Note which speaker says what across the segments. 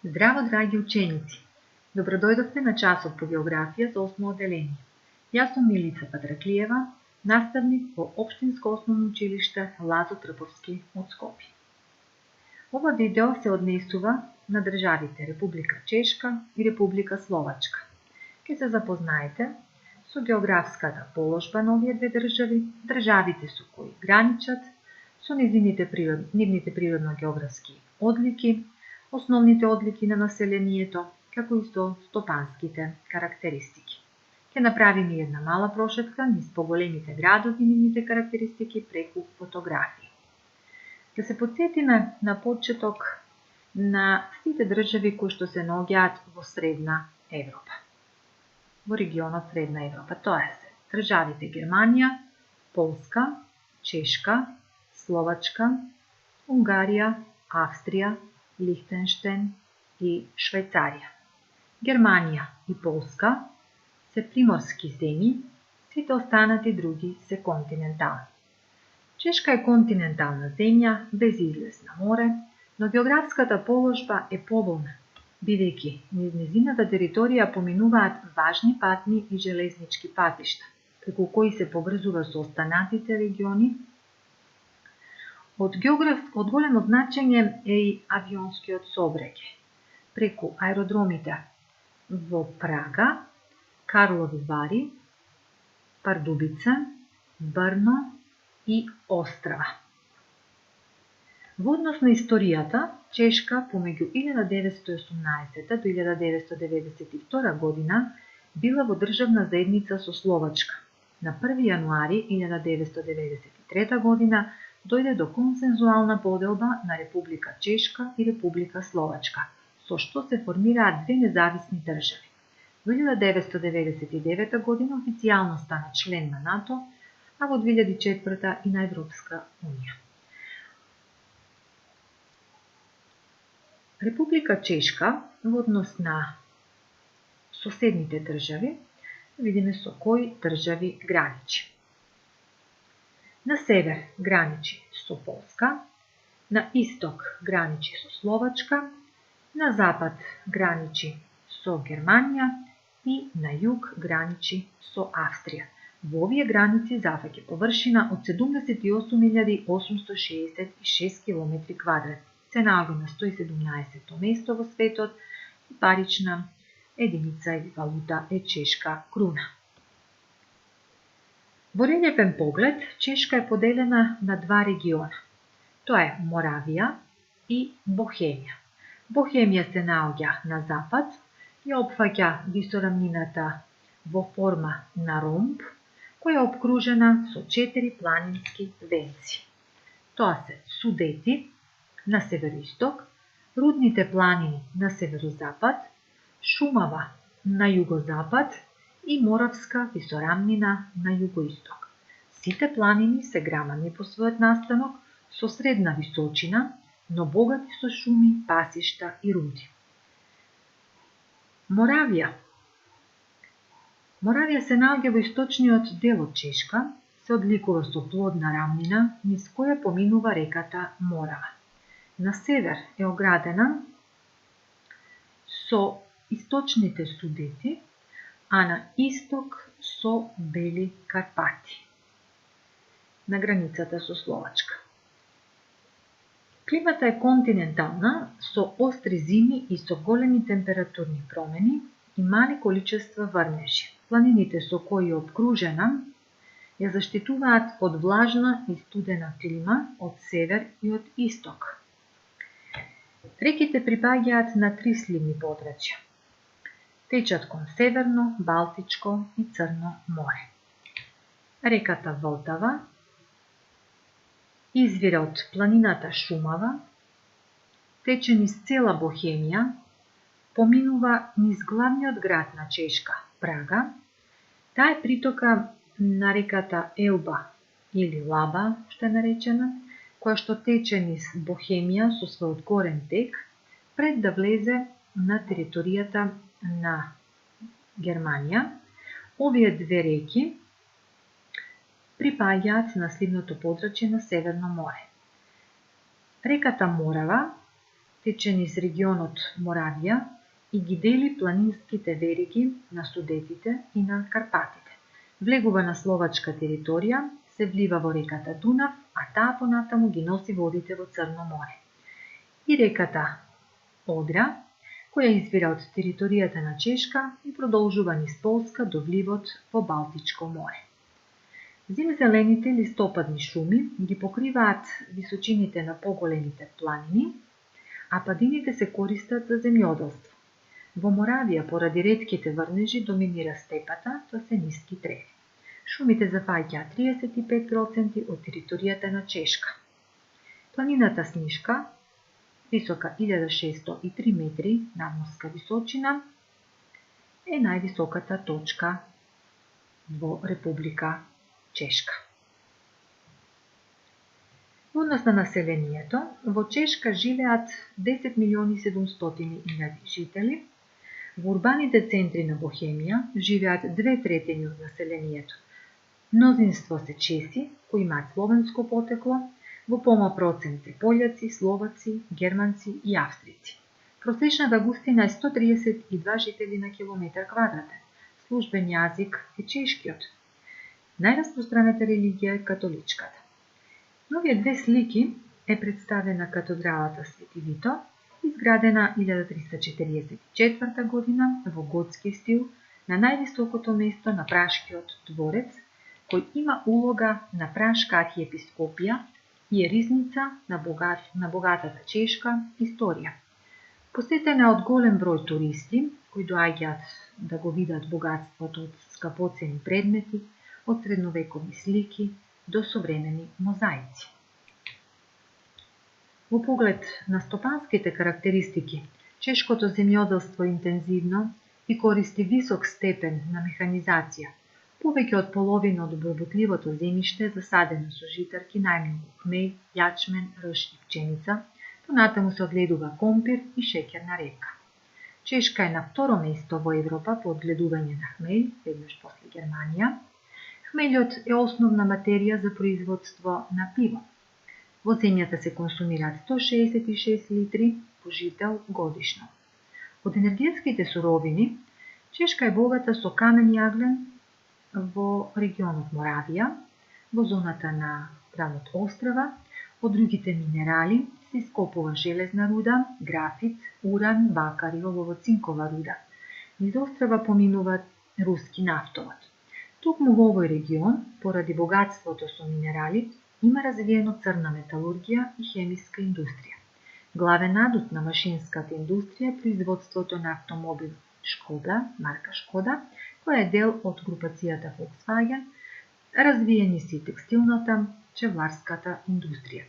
Speaker 1: Здраво, драги ученици! Добродојдовте на часот по географија за 8 оделение. Јас сум Милица Патраклиева, наставник во Општинско основно училиште Лазо Трбовски од Скопје. Ова видео се однесува на државите Република Чешка и Република Словачка. Ке се запознаете со географската положба на овие две држави, државите со кои граничат, со нивните природно-географски одлики, основните одлики на населението, како и со стопанските карактеристики. Ке направиме една мала прошетка низ поголемите градови и нивните карактеристики преку фотографии. Да се потсетиме на почеток на сите држави кои што се наоѓаат во Средна Европа. Во регионот Средна Европа, тоа се државите Германија, Полска, Чешка, Словачка, Унгарија, Австрија, Лихтенштен и Швајцарија. Германија и Полска се приморски земји, сите останати други се континентални. Чешка е континентална земја без излез на море, но географската положба е поволна, бидејќи низ нејзината територија поминуваат важни патни и железнички патишта, преку кои се поврзува со останатите региони. Од големо значење е и авионскиот сообраќај, преку аеродромите во Прага, Карлови Вари, Пардубице, Брно и Острава. Во однос на историјата, Чешка помеѓу 1918 до 1992 година била во државна заедница со Словачка. На 1 јануари 1993 година дојде до консензуална поделба на Република Чешка и Република Словачка, со што се формираат две независни држави. Во 1999 година официјално стана член на НАТО, а во 2004 и на Европска унија. Република Чешка во однос на соседните држави, видиме со кои држави граничи. На север граничи со Полска, на исток граничи со Словачка, на запад граничи со Германија и на југ граничи со Австрија. Во овие граници зафаќа површина од 78.866 км². Се наоѓа на 117 место во светот и парична единица или валута е чешка круна. Во релјефен поглед, Чешка е поделена на два региона. Тоа е Моравија и Бохемија. Бохемија се наоѓа на запад и опфаќа висорамнината во форма на ромб, која е опкружена со 4 планински венци. Тоа се Судети на североисток, Рудните планини на северозапад, Шумава на југозапад и Моравска висорамнина на југоисток. Сите планини се грамадни по својот настанок, со средна височина, но богати со шуми, пасишта и руди. Моравија се наоѓа во источниот дел од Чешка, се одликува со плодна рамнина низ која поминува реката Морава. На север е оградена со источните Судети, а на исток со Бели Карпати, на границата со Словачка. Климата е континентална, со остри зими и со големи температурни промени и мали количества врнежи. Планините со кои е обкружена ја заштитуваат од влажна и студена клима од север и од исток. Реките припаѓаат на 3 сливни подрачја. Течат кон Северно, Балтичко и Црно море. Реката Влтава извира од планината Шумава, тече низ цела Бохемија, поминува низ главниот град на Чешка, Прага. Таа е притока на реката Елба или Лаба, што е наречена, која што тече низ Бохемија со својот горен тек, пред да влезе на територијата на Германија. Овие две реки припаѓаат на сливното подрачје на Северно море. Реката Морава тече низ регионот Моравија и ги дели планинските вериги на Судетите и на Карпатите. Влегува на словачка територија, се влива во реката Дунав, а таа понатаму ги носи водите во Црно море. И реката Одра, која извира од територијата на Чешка и продолжува низ Полска до вливот во Балтичко море. Зимзелените листопадни шуми ги покриваат височините на поголемите планини, а падините се користат за земјоделство. Во Моравија, поради ретките врнежи, доминира степата, тоа се ниски треви. Шумите зафаќаат 35% од територијата на Чешка. Планината Снишка, висока 1603 метри надморска височина, е највисоката точка во Република Чешка. Во однос на населението, во Чешка живеат 10.700.000 жители. Во урбаните центри на Бохемија живеат 2/3 од населението. Мнозинство се Чеси, кои имаат словенско потекло, во помал процент се пољаци, словаци, германци и австрици. Просечната густина е 132 жители на километар квадратен. Службен јазик е чешкиот. Најраспространета религија е католичката. На овие две слики е представена катедралата Свети Вито, изградена 1344 година во готски стил на највисокото место на Пражкиот дворец, кој има улога на Пражка архиепископија и е ризница на богатата чешка историја. Посетена од голем број туристи, кои доаѓаат да го видат богатството од скапоцени предмети, од средновековни слики до современи мозаици. Во поглед на стопанските карактеристики, чешкото земјоделство е интензивно и користи висок степен на механизација. Повеќе од половина од обработливото земјиште е засадено со житарки, најмногу хмеј, јачмен, рж и пченица, понатаму се одгледува компир и шеќерна репка. Чешка е на второ место во Европа по одгледување на хмеј, веднаш после Германија. Хмелјот е основна материја за производство на пиво. Во земјата се консумираат 166 литри по жител годишно. Од енергетските суровини, Чешка е богата со камен јаглен во регионот Моравија, во зоната на градот Острава. Од другите минерали се ископува железна руда, графит, уран, бакар и олово-цинкова руда. Низ Острава поминува руски нафтовод. Токму во овој регион, поради богатството со минерали, има развиено црна металургија и хемиска индустрија. Главен адут на машинската индустрија е производството на автомобил Шкода, марка Шкода, која е дел од групацијата Volkswagen, развиени си текстилната, чевларската индустрија.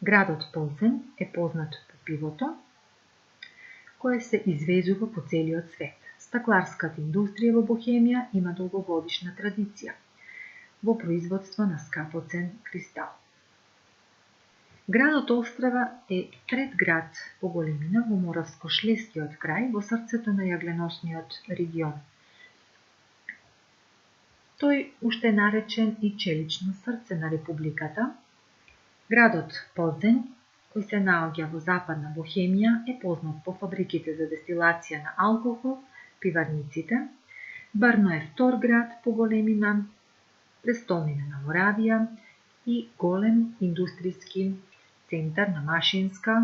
Speaker 1: Градот Ползен е познат по пивото, кое се извезува по целиот свет. Стакларската индустрија во Бохемија има долгогодишна традиција во производство на скапоцен кристал. Градот Острава е трет град по големина во Моравско-Шлескиот крај, во срцето на јагленосниот регион. Тој уште е наречен и челично срце на републиката. Градот Ползен, кој се наоѓа во западна Бохемија, е познат по фабриките за дестилација на алкохол, пиварниците. Брно е втор град по големина, престолнина на Моравија и голем индустријски центар на машинска,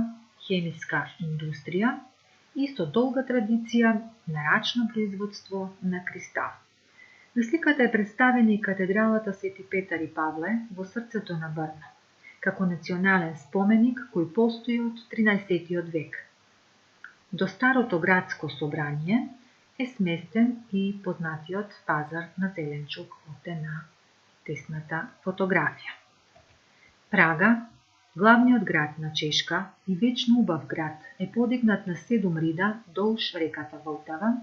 Speaker 1: хемиска индустрија и со долга традиција на рачно производство на кристал. На сликата е представена и катедралата Свети Петар и Павле во срцето на Брно, како национален споменик кој постои од 13. век. До старото градско собрание е сместен и познатиот пазар на зеленчук овде на десната фотографија. Прага, главниот град на Чешка и вечно убав град, е подигнат на 7 рида долж реката Влтава,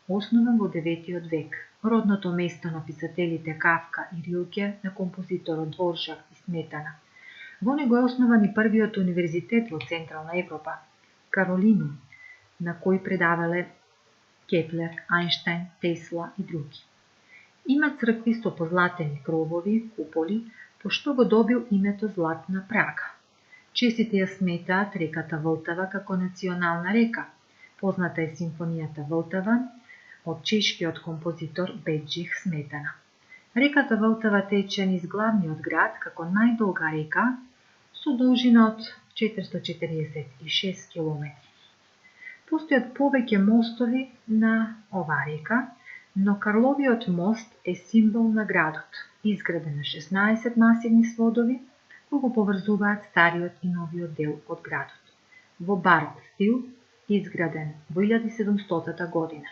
Speaker 1: основан во 9. век. Родното место на писателите Кафка и Рилке, на композиторот Дворжак и Сметана. Во него е основан и првиот универзитет во Централна Европа, Каролинум, на кој предавале Кеплер, Ајнштајн, Тесла и други. Има цркви со позлатени кровови, куполи, по што го добил името Златна Прага. Честите ја сметаат реката Влтава како национална река. Позната е симфонијата Влтава од чешкиот композитор Беџих Сметана. Реката Влтава тече низ главниот град како најдолга река со должина од 446 км. Постојат повеќе мостови на оваа река, но Карловиот мост е символ на градот, изграден на 16 масивни сводови кои го поврзуваат стариот и новиот дел од градот, во барок стил, изграден во 1700 година.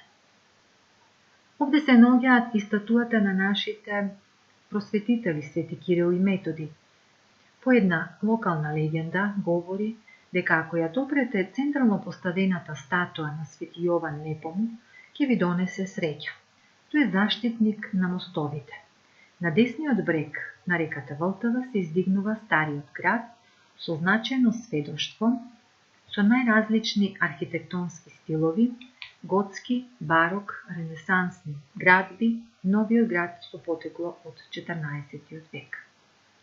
Speaker 1: Овде се наоѓаат и статуата на нашите просветители Свети Кирил и Методи. По една локална легенда говори дека ако ја допрете централно поставената статуа на Свети Јован Непомук, ќе ви донесе среќа. Тој е заштитник на мостовите. На десниот брег на реката Влтава се издигнува стариот град со значајно сведоштво, со најразлични архитектонски стилови, готски, барок, ренесансни градби, новиот град со потекло од 14 век.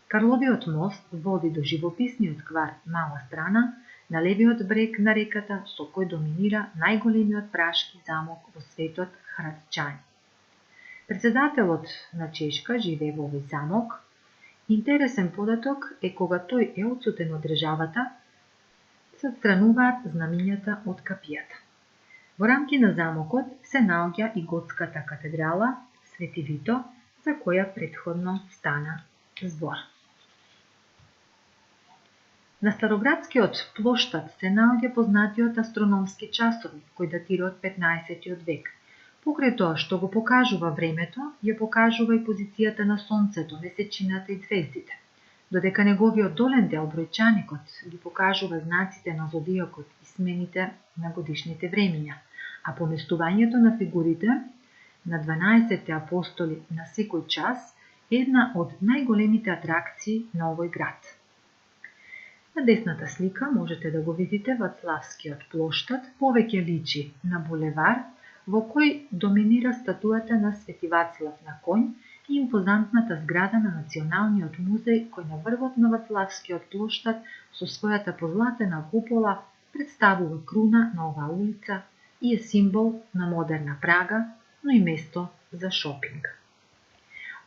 Speaker 1: Карловиот мост води до живописниот кварт Мала Страна на левиот брег на реката, со кој доминира најголемиот прашки замок во светот Храдчани. Председателот на Чешка живее во овој замок. Интересен податок е кога тој е отсутен од државата, се отстрануваат знамињата од капијата. Во рамки на замокот се наоѓа и готската катедрала Свети Вито, за која претходно стана збор. На Староградскиот плоштад се наоѓа познатиот астрономски часовник, кој датира од 15 век. Покрај тоа што го покажува времето, ја покажува и позицијата на сонцето, месечината и звездите. Додека неговиот долен дел бројчаникот ги покажува знаците на зодијакот и смените на годишните времиња, а поместувањето на фигурите на 12 апостоли на секој час е една од најголемите атракции на овој град. На десната слика можете да го видите Вацлавскиот плоштад, повеќе личи на булевар, во кој доминира статуата на Свети Вацлав на конј и импозантната зграда на Националниот музеј, кој на врвот на Вацлавскиот плоштад со својата позлатена купола представува круна на оваа улица и е символ на модерна Прага, но и место за шопинг.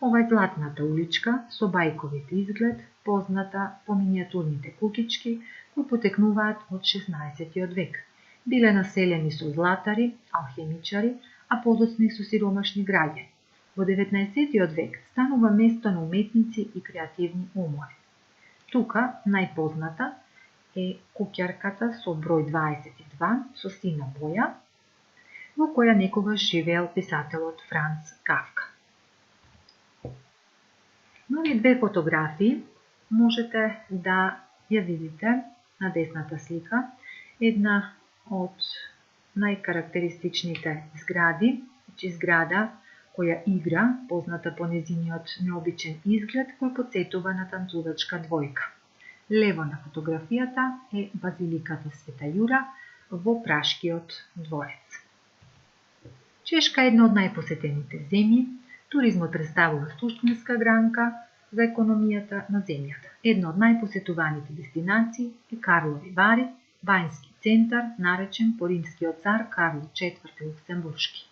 Speaker 1: Ова е златната уличка со бајковите изглед, позната по минијатурните кукички кои потекнуваат од 16 век. Биле населени со златари, алхемичари, а подоцна и со сиромашни граѓани. Во 19 век станува место на уметници и креативни умори. Тука најпозната е куќарката со број 22 со сина боја, во која некогаш живеел писателот Франц Кафка. На овие две фотографии можете да ја видите на десната слика, една од најкарактеристичните згради, зграда која игра, позната по незиниот необичен изглед, кој потсетува на танцувачка двојка. Лево на фотографијата е базиликата Света Јура во Прашкиот дворец. Чешка е една од најпосетените земји. Туризмот представува суштинска гранка за економијата на земјата. Една од најпосетуваните дестинации е Карлови Вари, бањски центар, наречен по римскиот цар Карло IV Луксембуршки,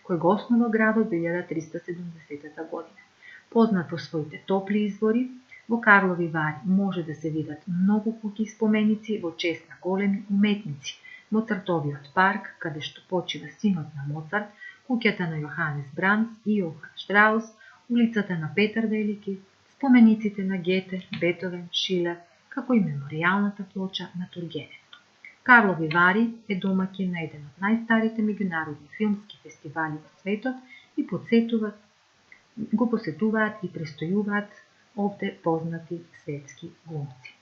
Speaker 1: кој го основа градот 1370 година. Познат по своите топли извори, во Карлови Вари може да се видат многу куќи споменици во чест на големи уметници, Моцартовиот парк, каде што почива синот на Моцарт, куќата на Јоханес Бранц и Јохан Штраус, улицата на Петар Велики, спомениците на Гете, Бетовен, Шилер, како и меморијалната плоча на Тургенев. Карлови Вари е домаќин на еден од најстарите меѓународни филмски фестивали во светот и го посетуваат и престојуваат овде познати светски глумци.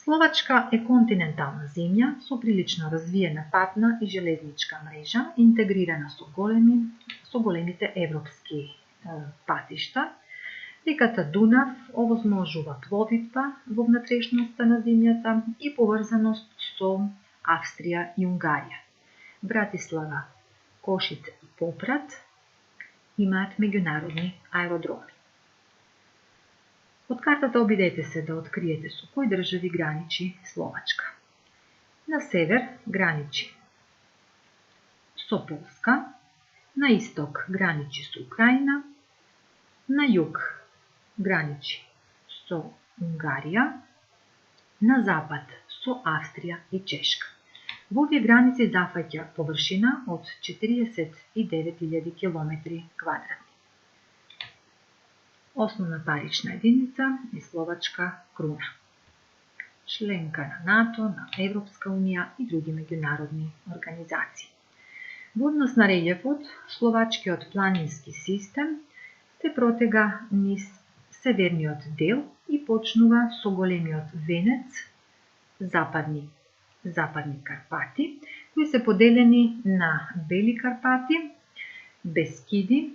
Speaker 1: Словачка е континентална земја со прилично развиена патна и железничка мрежа, интегрирана со големите европски патишта. Реката Дунав овозможува пловидба во внатрешноста на земјата и поврзаност со Австрија и Унгарија. Братислава, Кошице и Попрат имаат меѓународни аеродроми. Од картата обидете се да откриете со кои држави граничи Словачка. На север граничи со Полска, на исток граничи со Украина, на југ граничи со Унгарија, на запад со Австрија и Чешка. Во овие граници зафаќа површина од 49.000 км квадратни. Основна парична единица е словачка круна. Членка на НАТО, на Европска унија и други меѓународни организации. Во однос на релјефот, словачкиот планински систем се протега низ северниот дел и почнува со големиот венец, западни Карпати, кои се поделени на Бели Карпати, Бескиди,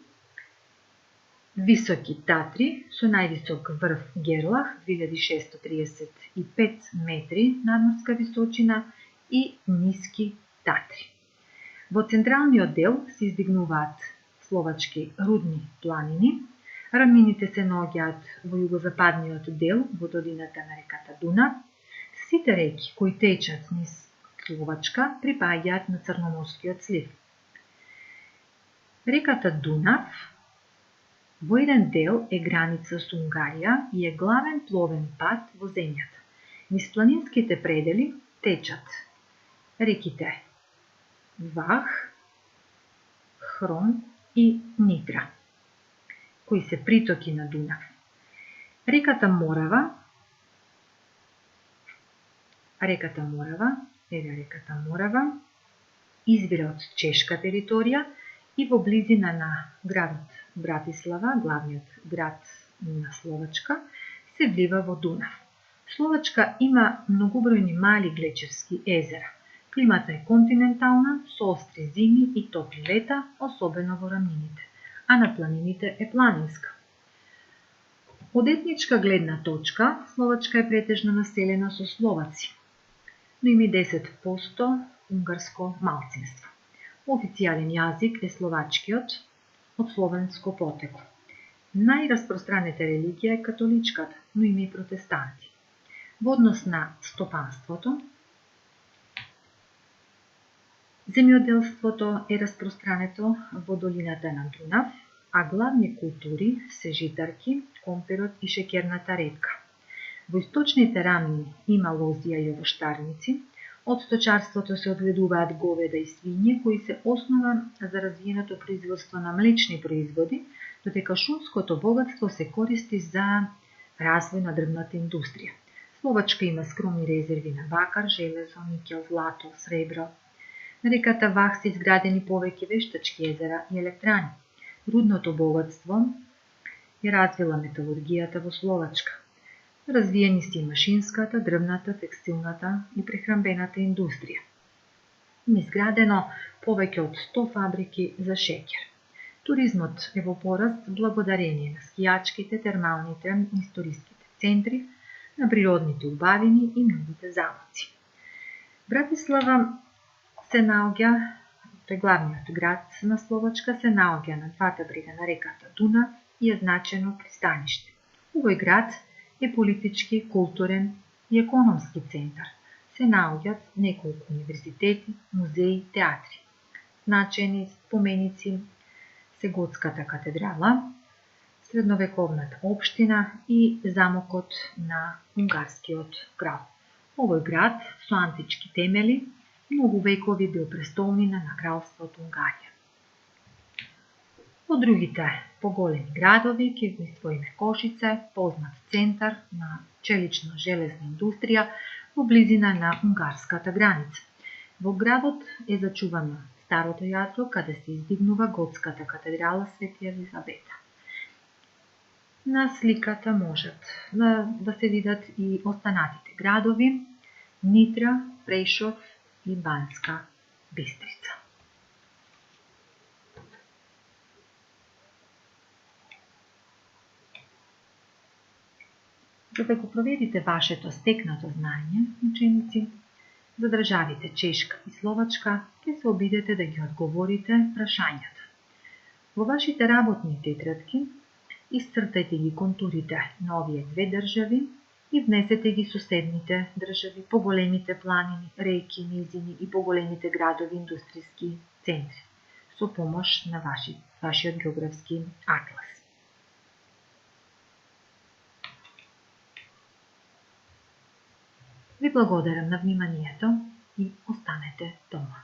Speaker 1: Високи Татри со највисок врв Герлах 2635 метри надморска височина и ниски Татри. Во централниот дел се издигнуваат словачки рудни планини, рамнините се наоѓаат во југозападниот дел во долината на реката Дунав. Сите реки кои течат низ Словачка припаѓаат на Црноморскиот слив. Реката Дунав во еден дел е граница со Унгарија и е главен пловен пат во земјата. Низ планинските предели течат реките Вах, Хрон и Нитра, кои се притоки на Дунав. Реката Морава извира од чешка територија и во близина на градот Братислава, главниот град на Словачка, се влива во Дунав. Словачка има многобројни мали глечерски езера. Климата е континентална, со остри зими и топли лета, особено во рамнините, а на планините е планинска. Од етничка гледна точка, Словачка е претежно населена со словаци, но има и 10% унгарско малцинство. Официјален јазик е словачкиот од словенско потекло. Најраспространета религија е католичката, но има и протестанти. Во однос на стопанството, земјоделството е распространето во долината на Дунав, а главни култури се житарки, компирот и шеќерната ретка. Во источните рамнини има лозија и овоштарници. Од сточарството се одгледуваат говеда и свиње, кои се основа за развиеното производство на млечни производи, додека шумското богатство се користи за развој на дрвната индустрија. Словачка има скромни резерви на бакар, железо, никел, злато, сребро. На реката Вах се изградени повеќе вештачки езера и електрани. Рудното богатство ја развила металургијата во Словачка. Развиени се и машинската, дрвната, текстилната и прехранбената индустрија. Изградено повеќе од 100 фабрики за шеќер. Туризмот е во пораст благодарение на скијачките, термалните, историските центри, на природните убавини и многите замоци. Братислава се наоѓа, тој главниот град на Словачка, се наоѓа на двата брега на реката Дунав и е значено пристаниште. Овој град е политички, културен и економски центар. Се наоѓаат неколку универзитети, музеи, театри. Значени споменици се Готската катедрала, средновековната општина и замокот на унгарскиот крал. Овој град со антички темели многу векови бил престолнина на кралството Унгарија. Од другите поголеми градови ќе го издвоиме Кошице, познат центар на челично-железна индустрија во близина на унгарската граница. Во градот е зачувано старото јазго каде се издигнува Готската катедрала Свети Елизавета. На сликата можат да се видат и останатите градови Нитра, Прешов и Банска Бистрица. За да го проверите вашето стекнато знаење, ученици, за државите Чешка и Словачка, ќе се обидете да ги одговорите прашањата. Во вашите работни тетрадки Исцртајте ги контурите на овие две држави и внесете ги соседните држави, поголемите планини, реки, низини и поголемите градови, индустријски центри, со помош на вашиот географски атлас. Ви благодарам на вниманието и останете дома.